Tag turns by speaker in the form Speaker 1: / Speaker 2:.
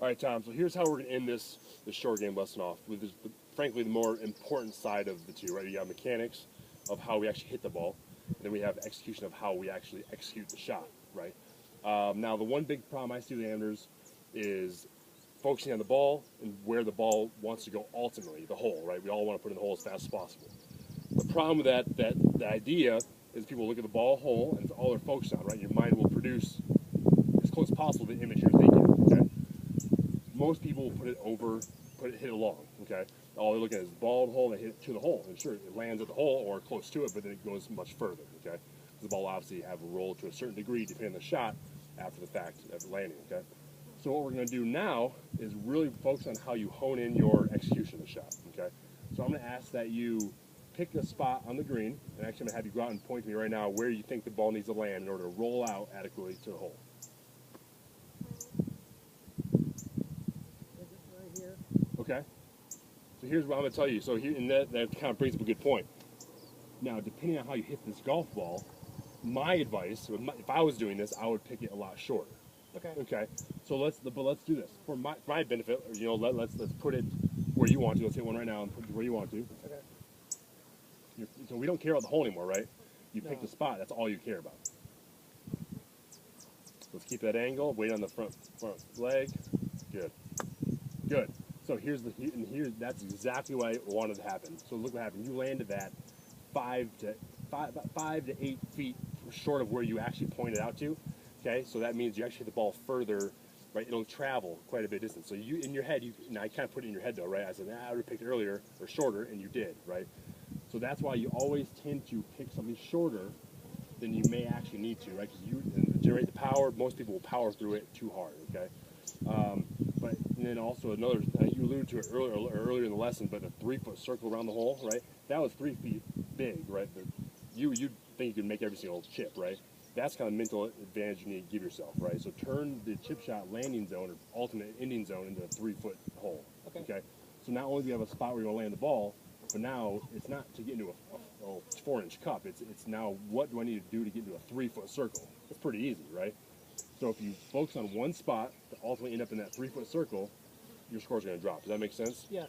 Speaker 1: All right, Tom. So here's how we're gonna end this short game lesson off with frankly the more important side of the two. Right, you got mechanics of how we actually hit the ball, and then we have execution of how we actually execute the shot. Right. Now the one big problem I see with amateurs is focusing on the ball and where the ball wants to go ultimately, the hole. Right. We all want to put in the hole as fast as possible. The problem with the idea is people look at the ball hole and it's all they're focused on. Right. Your mind will produce as close as possible to the image you're thinking. Okay. Most people will hit it long, okay? All they're looking at is the ball and the hole, and they hit it to the hole. And sure, it lands at the hole or close to it, but then it goes much further, okay? The ball obviously have a roll to a certain degree depending on the shot after the fact of landing, okay? So what we're gonna do now is really focus on how you hone in your execution of the shot, okay? So I'm gonna ask that you pick a spot on the green, and actually I'm gonna have you go out and point to me right now where you think the ball needs to land in order to roll out adequately to the hole. Okay. So here's what I'm going to tell you. So here, and that kind of brings up a good point. Now, depending on how you hit this golf ball, my advice, if I was doing this, I would pick it a lot shorter.
Speaker 2: Okay.
Speaker 1: Okay. So let's do this for my benefit. You know, let's put it where you want to. Let's hit one right now and put it where you want to.
Speaker 2: Okay.
Speaker 1: So we don't care about the hole anymore, right? You pick
Speaker 2: No.
Speaker 1: the spot. That's all you care about. Let's keep that angle. Weight on the front leg. Good. Good. So that's exactly what I wanted to happen. So look what happened. You landed that 5 to 8 feet short of where you actually pointed out to. Okay, so that means you actually hit the ball further, right? It'll travel quite a bit of distance. So you, in your head, now I kind of put it in your head though, right? I said, I would have picked it earlier or shorter, and you did, right? So that's why you always tend to pick something shorter than you may actually need to, right? Because you generate the power. Most people will power through it too hard, okay? But and then also another, you alluded to it earlier in the lesson, but the 3-foot circle around the hole, right? That was 3 feet big, right? You think you can make every single chip, right? That's kind of mental advantage you need to give yourself, right? So turn the chip shot landing zone or ultimate ending zone into a 3-foot hole. Okay. So not only do you have a spot where you're gonna land the ball, but now it's not to get into a 4-inch cup. It's now what do I need to do to get into a 3-foot circle? It's pretty easy, right? So if you focus on one spot to ultimately end up in that 3-foot circle, your score's going to drop. Does that make sense?
Speaker 2: Yes.